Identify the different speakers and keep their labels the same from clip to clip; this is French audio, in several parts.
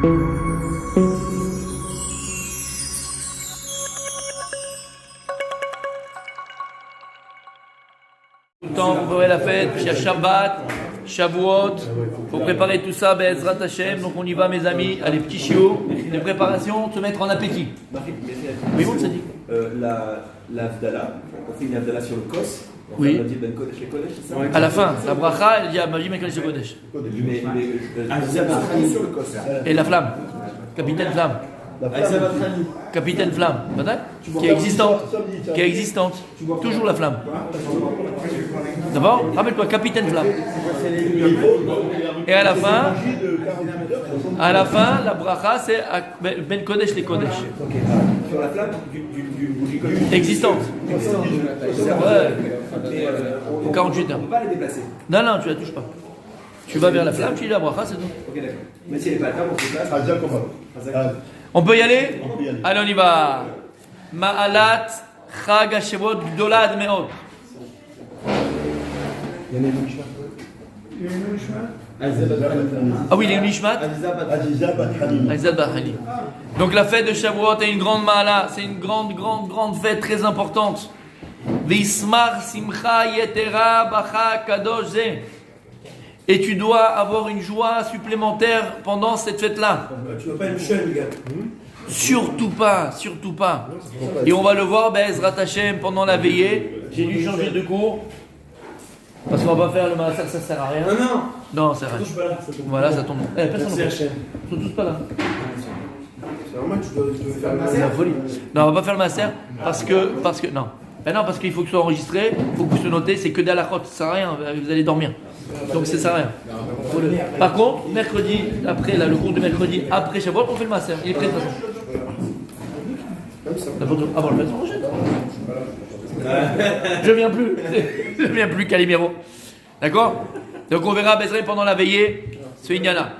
Speaker 1: Vous préparez la fête, il y a Shabbat, Shavuot, il faut préparer tout ça, Be'ezrat Hashem, donc on y va mes amis, allez petits chiots, de préparation, se mettre en appétit. Oui, on s'est dit.
Speaker 2: La Avdala, on fait une Avdala sur le Kos,
Speaker 1: oui.
Speaker 2: On dit Ben Kodesh les Kodesh, c'est ça?
Speaker 1: À la fin, la bracha, elle dit Mavi Ben Kodesh Kodesh. Et la flamme, capitaine flamme. Capitaine flamme, qui est existante, toujours la flamme. D'abord, rappelle-toi, capitaine flamme. Et à la fin, la bracha, c'est Ben Kodesh les Kodesh.
Speaker 2: Sur la flamme du Kodesh.
Speaker 1: Existante. Ouais. 48 heures.
Speaker 2: On ne peut pas la déplacer.
Speaker 1: Non, tu la touches pas. Tu vas vers la flamme, tu dis la bracha, c'est tout.
Speaker 2: Ok, d'accord. Mais si elle n'est pas là, on se déplace.
Speaker 1: On peut y aller? Allez, on y va. Ma'alat Chag HaShavuot Gdola Me'od. Ah oui, il y a une Nishmat. Azizat Bat Hani. Donc la fête de Shavuot est une grande ma'ala, c'est une grande fête très importante. V'ismar simcha yetera bacha kadosh ze. Et tu dois avoir une joie supplémentaire pendant cette fête-là.
Speaker 2: Tu ne vas pas être jeune, gars.
Speaker 1: Surtout pas. Et on va le voir, Be'ezrat Hashem, pendant la veillée. J'ai dû changer de cours. Parce qu'on va pas faire le massacre, ça sert à rien. Non, ça sert à rien. Voilà, ça tombe. Personne ne sont tous pas là.
Speaker 2: C'est normal, tu dois faire le
Speaker 1: C'est la folie. Non, on va pas faire le massacre parce que non. Non, parce qu'il faut que ce soit enregistré, il faut que vous se notez, c'est que d'Alachot, ça sert à rien, vous allez dormir. Donc ça sert à rien. Par contre, mercredi, après le cours de mercredi, après Shavuot, on fait le massacre. Il est prêt de toute façon. Ah bon, le matin prochaine. Je viens plus, Calimero. D'accord? Donc on verra Bezré pendant la veillée, ce Inyana.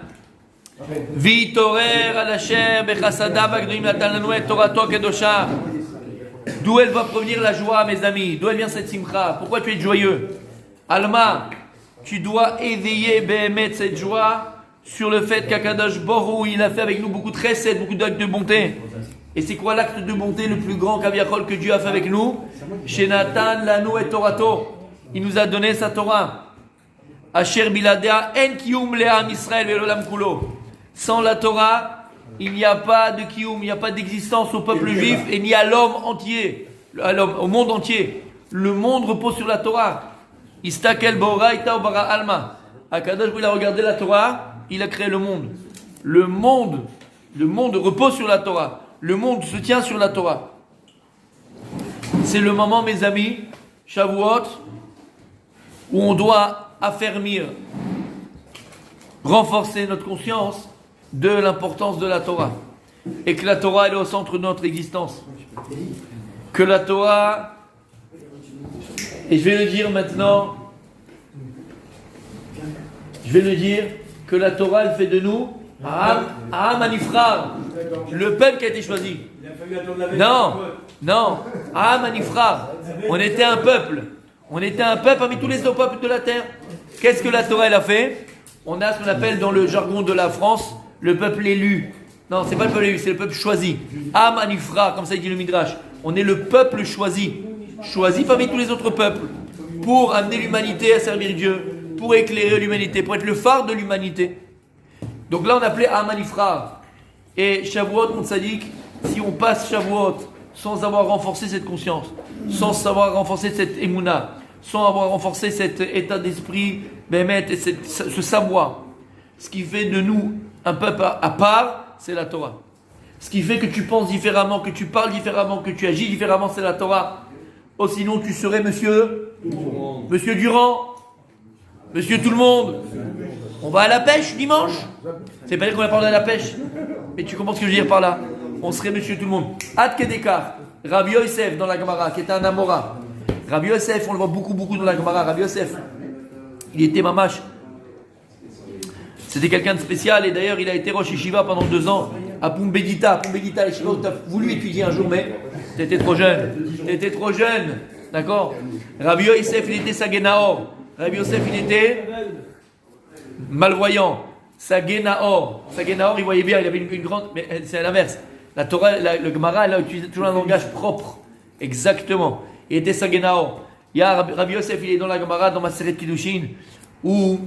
Speaker 1: Vitorer al Hashem bechasadav agdoim natan lanu et torato kedosha. D'où elle va provenir la joie, mes amis? D'où elle vient cette simcha? Pourquoi tu es joyeux? Alma, tu dois éveiller Behemet cette joie sur le fait qu'Akadosh Borou, il a fait avec nous beaucoup de chesed, beaucoup d'actes de bonté. Et c'est quoi l'acte de bonté le plus grand kaviachol que Dieu a fait avec nous? Shenatan lanu et torato. Il nous a donné sa Torah. Asher biladea en kiyum le'am Israël ve'olam kulo. Sans la Torah, il n'y a pas de kiyum, il n'y a pas d'existence au peuple juif et ni à l'homme entier, au monde entier. Le monde repose sur la Torah. Istakel bo'oraita ou bara alma. Akadosh, il a regardé la Torah, il a créé le monde. Le monde repose sur la Torah. Le monde se tient sur la Torah. C'est le moment, mes amis, Shavuot, où on doit affermir, renforcer notre conscience de l'importance de la Torah. Et que la Torah, elle est au centre de notre existence. Que la Torah, et je vais le dire maintenant, que la Torah, elle fait de nous Am Anifrar, le peuple qui a été choisi. Non, Am Anifrar. On était un peuple parmi tous les autres peuples de la terre. Qu'est-ce que la Torah elle a fait? On a ce qu'on appelle dans le jargon de la France le peuple élu. Non, c'est pas le peuple élu, c'est le peuple choisi. Am Anifrar, comme ça dit le Midrash. On est le peuple choisi parmi tous les autres peuples pour amener l'humanité à servir Dieu, pour éclairer l'humanité, pour être le phare de l'humanité. Donc là, on appelait Am Anifrar. Et Shavuot, mon sadique, si on passe Shavuot sans avoir renforcé cette conscience, sans avoir renforcé cette émouna, sans avoir renforcé cet état d'esprit, et ce savoir, ce qui fait de nous un peuple à part, c'est la Torah. Ce qui fait que tu penses différemment, que tu parles différemment, que tu agis différemment, c'est la Torah. Oh, sinon tu serais monsieur Durand, monsieur tout le monde. On va à la pêche dimanche. C'est pas dire qu'on va parler de la pêche. Mais tu comprends ce que je veux dire par là? On serait monsieur tout le monde. Ad Kedekar, Rabbi Yosef dans la Gemara, qui était un Amora. Rabbi Yosef, on le voit beaucoup dans la Gemara. Rabbi Yosef, il était mamash. C'était quelqu'un de spécial et d'ailleurs il a été Rosh Yeshiva pendant 2 ans à Pumbedita. Pumbedita, les Yeshiva où tu as voulu étudier un jour, mais tu étais trop jeune. D'accord? Rabbi Yosef, il était Sagenaor. Rabbi Yosef, il était malvoyant. Sagenaor. Sagenaor, il voyait bien, il avait une grande. Mais c'est à l'inverse. La Torah, le Gemara, elle a utilisé toujours un langage propre. Exactement. Il était Sagenaor. Il y a Rabbi Yosef, il est dans la Gemara, dans Maseret Kiddushin, où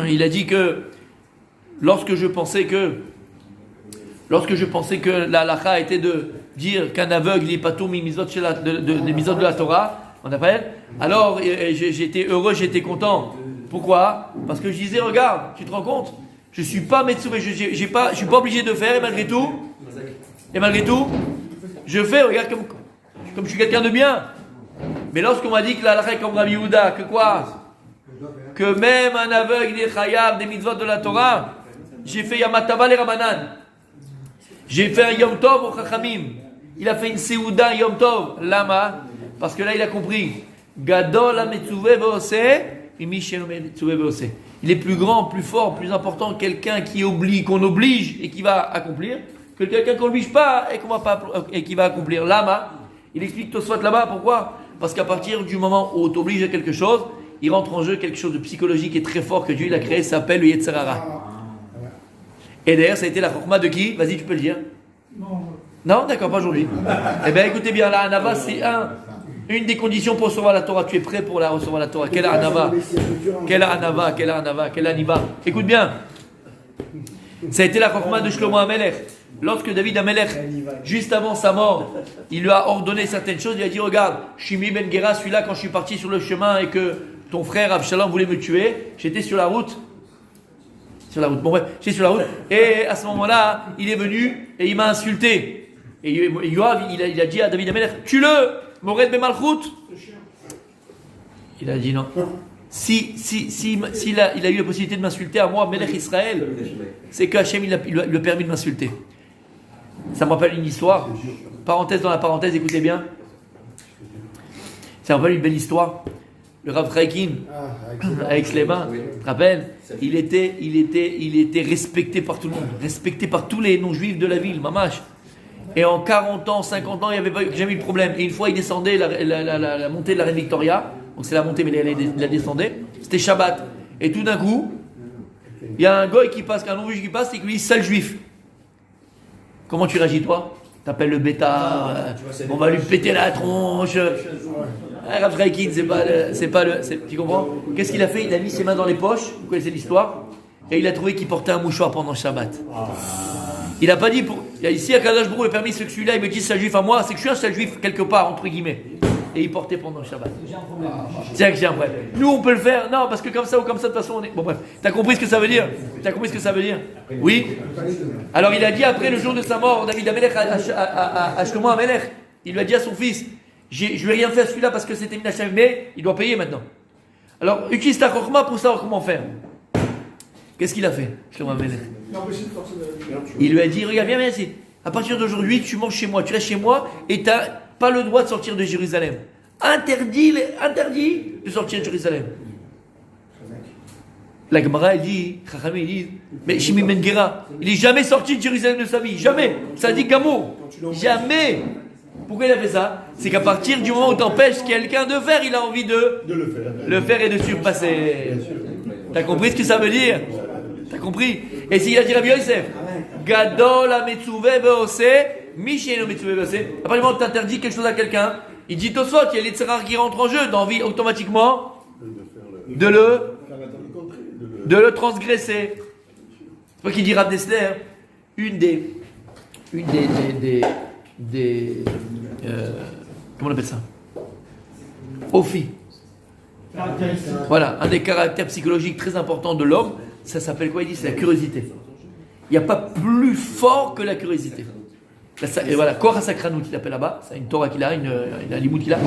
Speaker 1: il a dit que lorsque je pensais que la halakha était de dire qu'un aveugle n'est pas tout des mitzvot de la Torah, on appelle, alors j'étais heureux, j'étais content. Pourquoi? Parce que je disais, regarde, tu te rends compte? Je ne suis pas Metsuvé, je ne suis pas obligé de faire, et malgré tout, je fais, regarde, comme je suis quelqu'un de bien. Mais lorsqu'on m'a dit que la halakha est comme Rabbi Yehuda, que quoi? Que même un aveugle est chayav des mitzvot de la Torah, j'ai fait Yamatava les Ramanan. J'ai fait un Yom Tov au Chachamim. Il a fait une Seouda Yom Tov. Lama? Parce que là, il a compris. Gadol ha-metzuvé ve'oseh, et Michel ha-metzuvé ve'oseh. Il est plus grand, plus fort, plus important quelqu'un qu'on oblige et qui va accomplir, que quelqu'un qu'on n'oblige pas et qui va accomplir. Lama? Il explique Tosfot là-bas. Pourquoi? Parce qu'à partir du moment où on t'oblige à quelque chose, il rentre en jeu quelque chose de psychologique et très fort que Dieu il a créé, ça s'appelle le Yetzer Hara. Et d'ailleurs, ça a été la chokma de qui? Vas-y, tu peux le dire. Non, d'accord, pas aujourd'hui. Eh bien, écoutez bien, la Hanava, c'est une des conditions pour recevoir la Torah. Tu es prêt pour la recevoir la Torah? Quelle Hanava? Quelle Aniva? Écoute bien. Ça a été la chokma de Shlomo HaMelech. Lorsque David HaMelech, juste avant sa mort, il lui a ordonné certaines choses, il a dit, regarde, Shimi Ben Gera, celui-là, quand je suis parti sur le chemin et que ton frère Absalom voulait me tuer, j'étais sur la route. Bon bref, j'étais sur la route. Et à ce moment-là, il est venu et il m'a insulté. Et Yoav, il a dit à David HaMelech, tue-le, Mored Bemalchut. Il a dit non. S'il a eu la possibilité de m'insulter à moi, Melech Israël, c'est que Hachem il lui a permis de m'insulter. Ça me rappelle une histoire. Parenthèse dans la parenthèse, écoutez bien. Ça me rappelle une belle histoire. Le Rav Freikin, avec Sléma, tu te rappelles? Il était respecté par tout le monde, respecté par tous les non-juifs de la ville, mamash. Et en 40 ans, 50 ans, il n'y avait jamais eu de problème. Et une fois, il descendait la montée de la reine Victoria. Donc c'est la montée, mais il la descendait. C'était Shabbat. Et tout d'un coup, il y a un goy qui passe, un non-juif qui passe, et qui lui dit, sale juif. Comment tu réagis, toi? T'appelles le bêtard, on va lui péter la tronche. Rav Freikin, c'est pas le. Tu comprends? Qu'est-ce qu'il a fait? Il a mis ses mains dans les poches, vous connaissez l'histoire, et il a trouvé qu'il portait un mouchoir pendant Shabbat. Il n'a pas dit pour. Ici, à Kadosh Baruch Hu, le permis, c'est que celui-là, il me dit sale juif à moi, c'est que je suis un sale juif quelque part, entre guillemets. Et il portait pendant le Shabbat. Tiens, que j'ai un problème. Nous, on peut le faire. Non, parce que comme ça ou comme ça, de toute façon, on est. Bon, bref. T'as compris ce que ça veut dire? Oui? Alors, il a dit après, le jour de sa mort, David HaMelech à Shlomo HaMelech, il lui a dit à son fils, je lui ai rien fait à celui-là parce que c'était Minachem, mais il doit payer maintenant. Alors, utilise ta chokma pour savoir comment faire. Qu'est-ce qu'il a fait, Shlomo HaMelech? Il lui a dit, regarde, viens ici. À partir d'aujourd'hui, tu manges chez moi, tu restes chez moi et tu n'as pas le droit de sortir de Jérusalem. Interdit de sortir de Jérusalem. La Gemara, elle dit, Chachamim, il dit, mais Shimi Ben Gera, il n'est jamais sorti de Jérusalem de sa vie, jamais. Ça dit Gamour, jamais. Pourquoi il a fait ça? C'est qu'à partir du moment où tu empêches quelqu'un de faire, il a envie de le faire et de surpasser. T'as compris ce que ça veut dire? T'as compris? Et s'il a dit Rabbi Yosef, Gadol ha-metzuvé ve'oseh, Michel ha-metzuvé ve'oseh. À partir du moment où tu interdis quelque chose à quelqu'un, il dit Tosfot, il y a les tserar qui rentrent en jeu, d'envie automatiquement de le transgresser. C'est pas qu'il dit Rav Dessler, une des comment on appelle ça? Ophi. Voilà, un des caractères psychologiques très importants de l'homme, ça s'appelle quoi? Il dit c'est la curiosité. Il n'y a pas plus fort que la curiosité. Et voilà, Korah Sakranout, il appelle là-bas, c'est une Torah qu'il a, un limoud qu'il a,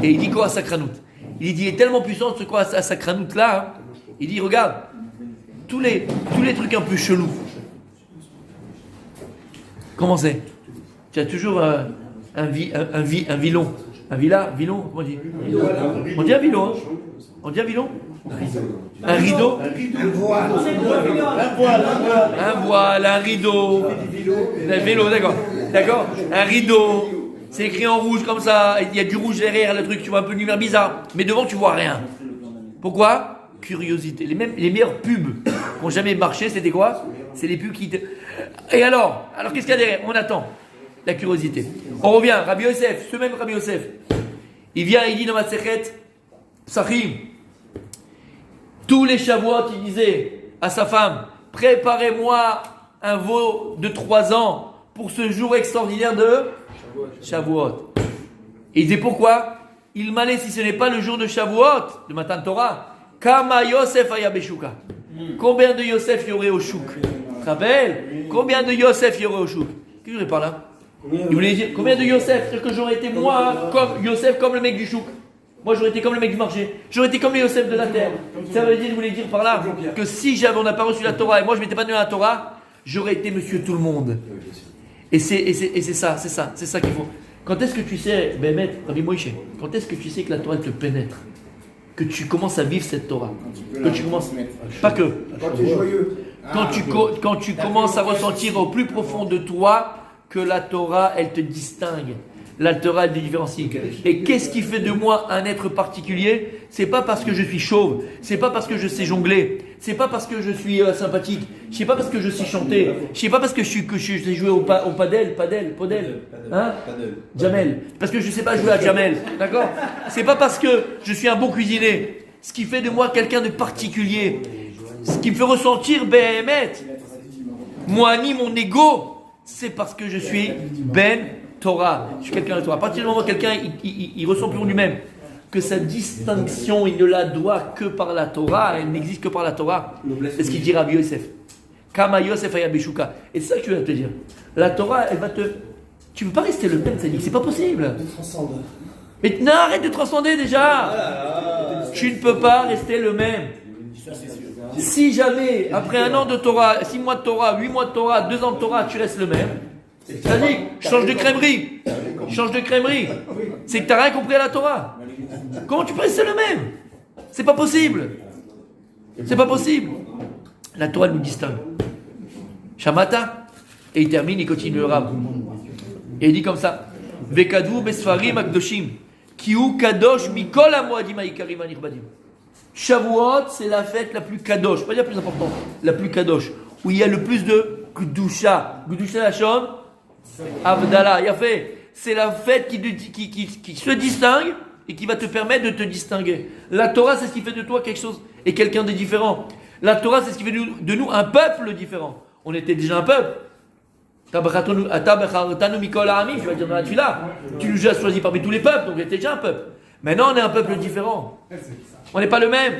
Speaker 1: et il dit Korah Sakranout. Il dit, il est tellement puissant ce Korah Sakranout là, hein, il dit, regarde, tous les trucs un peu chelous. Comment c'est? Tu as toujours un vilon. Un vilon, comment on dit? On dit un vilon, hein? On dit un vilon? Un rideau? Un voile, un rideau. Un vélo, d'accord. Un rideau. C'est écrit en rouge comme ça. Il y a du rouge derrière le truc, tu vois un peu de lumière bizarre. Mais devant, tu vois rien. Pourquoi? curiosité. Les meilleurs pubs qui n'ont jamais marché, c'était quoi? C'est les pubs qui... Et alors qu'est-ce qu'il y a derrière? On attend. La curiosité. On revient, Rabbi Yosef, ce même Rabbi Yosef. Il vient, il dit dans Masechet Psachim, tous les Shavuot, il disait à sa femme, préparez-moi un veau de 3 ans pour ce jour extraordinaire de Shavuot. Et il disait pourquoi? Il m'allait si ce n'est pas le jour de Shavuot, de Matan Torah, Kama Yosef aya beshuka. Combien de Yosef il y aurait au chouk? Tu te rappelles? Combien de Yosef il y aurait au chouk? Qu'est-ce que je voulais par là? Il voulait dire combien de Yosef? C'est-à-dire que j'aurais été moi, comme Yosef, comme le mec du chouk. Moi j'aurais été comme le mec du marché. J'aurais été comme les Yosef de la terre. Ça veut dire, il voulait dire par là que si on n'a pas reçu la Torah et moi je m'étais pas donné la Torah, j'aurais été monsieur tout le monde. Et c'est ça qu'il faut. Quand est-ce que tu sais, Bémet, Rabbi Moïse, quand est-ce que tu sais que la Torah te pénètre? Que tu commences à vivre cette Torah. Que tu commences. Pas que.
Speaker 3: Quand tu es joyeux.
Speaker 1: Quand tu commences à ressentir au plus profond de toi que la Torah, elle te distingue. La Torah, elle te différencie. Et qu'est-ce qui fait de moi un être particulier? C'est pas parce que je suis chauve, c'est pas parce que je sais jongler, c'est pas parce que je suis sympathique, c'est pas parce que je sais chanter, c'est pas parce que je sais jouer au padel, hein? Jamel. Parce que je sais pas jouer à Jamel, d'accord? C'est pas parce que je suis un bon cuisinier. Ce qui fait de moi quelqu'un de particulier, ce qui me fait ressentir Béhémet, moi ni mon ego, c'est parce que je suis Ben Torah. Je suis quelqu'un de Torah. À partir du moment où quelqu'un il ressent plus en lui-même que sa distinction, il ne la doit que par la Torah, elle n'existe que par la Torah. C'est ce qu'il dit Rabbi Yosef. Kama Yosef aya beshuka. Et c'est ça que je vais te dire. La Torah, elle va te. Tu ne peux pas rester le même, ça dit. C'est pas possible. Mais non, arrête de transcender déjà. Tu ne peux pas rester le même. Si jamais, après 1 an de Torah, 6 mois de Torah, 8 mois de Torah, 2 ans de Torah, tu restes le même, ça dit, change de crèmerie. Change de crèmerie. C'est que tu n'as rien compris à la Torah. Comment tu peux rester le même? C'est pas possible. C'est pas possible. La Torah nous distingue. Shamata. Et il termine, il continue le rab. Et il dit comme ça. Vekadvu besfarim akdoshim. Kiu kadosh mikol hamoadim haikarim hanirbadim. Shavuot, c'est la fête la plus kadosh, pas la plus importante, la plus kadosh, où il y a le plus de Gdusha. Gdusha Lachon, Avdallah, il a fait. C'est la fête qui se distingue et qui va te permettre de te distinguer. La Torah, c'est ce qui fait de toi quelque chose et quelqu'un de différent. La Torah, c'est ce qui fait de nous un peuple différent. On était déjà un peuple. Tabachatanu mikol ha'amim, tu vas dire dans la tefila. Tu nous as choisi parmi tous les peuples, donc on était déjà un peuple. Maintenant, on est un peuple différent. On n'est pas le même.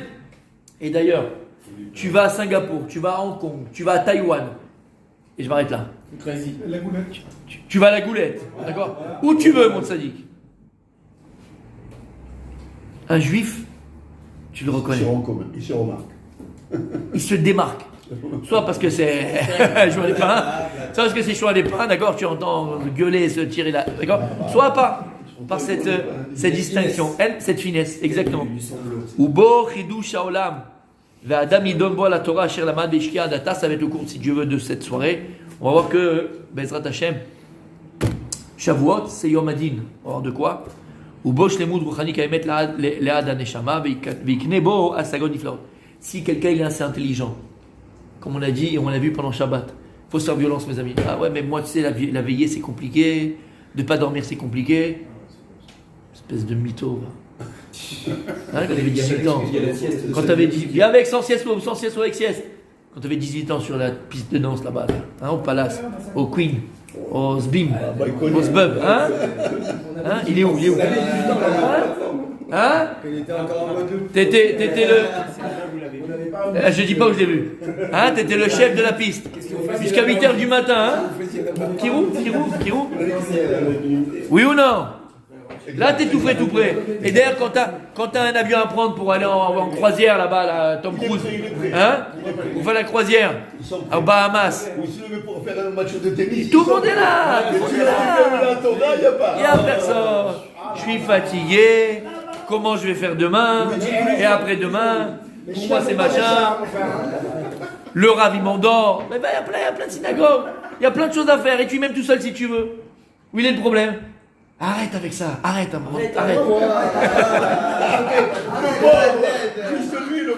Speaker 1: Et d'ailleurs, tu vas à Singapour, tu vas à Hong Kong, tu vas à Taïwan. Et je m'arrête là.
Speaker 3: La goulette.
Speaker 1: Tu vas à la goulette, d'accord? Où tu veux, mon tzaddik. Un juif, tu le reconnais.
Speaker 4: Il se remarque.
Speaker 1: Il se démarque. Soit parce que c'est joie des pains, soit parce que c'est choix des pains, d'accord? Tu entends gueuler, se tirer là, d'accord? Soit pas. Par cette distinction, cette finesse, exactement. Ubo chidush haolam, ve'adam yidon bo la Torah asher lamad ve'ishkia adata. Ça va être le cours, si Dieu veut, de cette soirée. On va voir que Bezrat Hashem, Shavuot, c'est Yom Adin. On va voir de quoi? Ubo shlemut ruchani kaimet le'ad haneshama ve'ikne bo asagon niflaot. Si quelqu'un il est assez intelligent, comme on a dit et on l'a vu pendant Shabbat, faut se faire violence, mes amis. Ah ouais, mais moi, tu sais, la veillée c'est compliqué, de pas dormir c'est compliqué. Espèce de mytho. Hein, quand t'avais 18 ans. Quand t'avais 18 ans. Viens avec sans sieste ou avec sieste. Quand t'avais 18 ans sur la piste de danse là-bas, hein, au Palace, au Queen, au Sbim, au Sbub. Hein, il est où? Hein? T'étais le. Je dis pas où je l'ai vu. Hein? T'étais le chef de la piste. Jusqu'à 8h du matin. Hein? Kirou? Oui ou non? Là, t'es tout prêt. Et d'ailleurs, quand t'as un avion à prendre pour aller en croisière là-bas, là, Tom Cruise, hein, on fait la croisière aux Bahamas.
Speaker 4: Ou si on veut pour faire un match de tennis.
Speaker 1: Tout le monde est là. Il n'y a personne. Je suis fatigué. Comment je vais faire demain? Et après-demain? Pour moi, c'est machin. Le rav, il m'endort. Mais ben, il y a plein de synagogues. Il y a plein de choses à faire. Et tu es même tout seul si tu veux. Où il est le problème? Arrête avec ça, arrête.
Speaker 4: Juste lui, le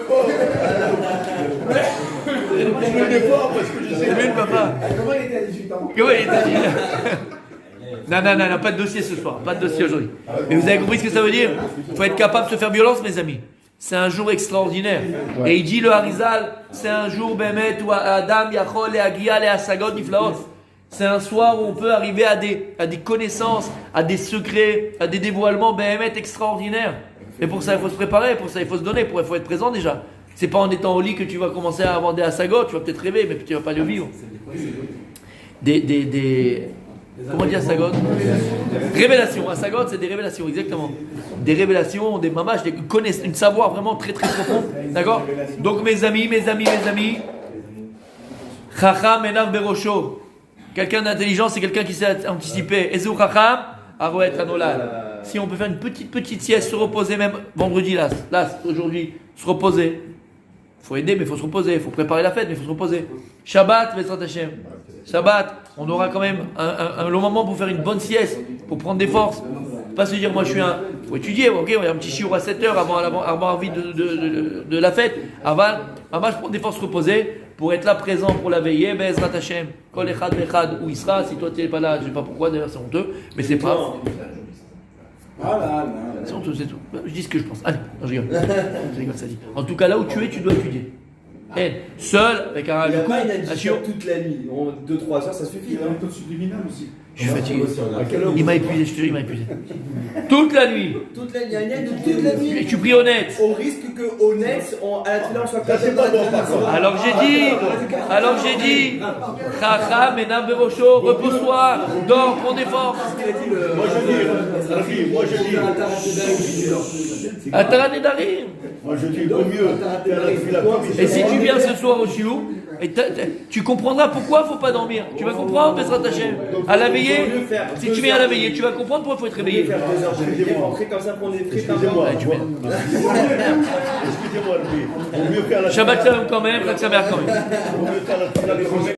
Speaker 4: Je me défends parce que je sais.
Speaker 1: C'est lui le papa.
Speaker 3: Comment il était à 18 ans?
Speaker 1: Comment il était dit? Non, pas de dossier ce soir, pas de dossier aujourd'hui. Mais vous avez compris ce que ça veut dire? Il faut être capable de se faire violence, mes amis. C'est un jour extraordinaire. Et il dit le Harizal, c'est un jour Bemet où Adam, Yachol et Agia et Asagot Niflaot. C'est un soir où on peut arriver à des connaissances, à des secrets, à des dévoilements Bemet extraordinaires. Et pour ça, il faut se préparer, pour ça, il faut se donner, il faut être présent déjà. C'est pas en étant au lit que tu vas commencer à avoir des Asagot, tu vas peut-être rêver, mais tu vas pas le vivre. Comment dire Asagot? Révélations. Asagot, c'est des révélations, exactement. Des révélations, des mamages, une savoir vraiment très très profond. D'accord? Donc mes amis, Chacham Enav Berosho. Quelqu'un d'intelligent, c'est quelqu'un qui sait anticiper. Ezou Chacham, Aroet Anolal. Si on peut faire une petite sieste, se reposer même vendredi, là, aujourd'hui, se reposer. Il faut aider, mais il faut se reposer. Il faut préparer la fête, mais il faut se reposer. Shabbat, Bezrat Hashem. Shabbat, on aura quand même un long moment pour faire une bonne sieste, pour prendre des forces. Pas se dire, moi je suis un. Il faut étudier, ok, on a un petit chiour à 7h avant l'envie de la fête. Avant, je prends des forces reposées pour être là présent pour la veillée. Bezrat Hashem. Kol Echad Vechad, où il sera. Si toi tu n'es pas là, je ne sais pas pourquoi, d'ailleurs c'est honteux, mais c'est pas. C'est honteux, c'est tout. Je dis ce que je pense. Allez, non, je rigole. Ça dit. En tout cas, là où tu es, tu dois étudier. Seul, avec un chiot.
Speaker 2: Toute la nuit, 2-3 heures, ça suffit.
Speaker 3: Il y a un peu de subliminal aussi.
Speaker 1: Je suis fatigué. Il m'a épuisé, je te dis, il m'a épuisé. Toute la nuit.
Speaker 2: Toute la nuit, il y a une aide de toute la nuit.
Speaker 1: Et tu pries honnête.
Speaker 2: Au risque que honnête, à la télé, on soit pas
Speaker 1: Alors j'ai dit, Chacham et Namberosho, repose-toi, dors, prends des forces.
Speaker 4: Moi je dis,
Speaker 1: Ataran et Darim.
Speaker 4: moi je dis, vaut mieux faire la fila comme
Speaker 1: Et si tu viens ce soir au Chiou, tu comprendras pourquoi il ne faut pas dormir. Tu vas comprendre, Bezrat Hashem. À la veillée, si tu viens à la veillée, tu vas comprendre pourquoi il faut être réveillé.
Speaker 2: faire 2 heures de rentrer comme ça pour des frites.
Speaker 4: Excusez-moi,
Speaker 1: Ouais,
Speaker 4: excusez-moi, lui. Vaut mieux faire la
Speaker 1: Shabbat Shalom quand même, Chag Sameach quand même.
Speaker 4: Vaut mieux faire la fila comme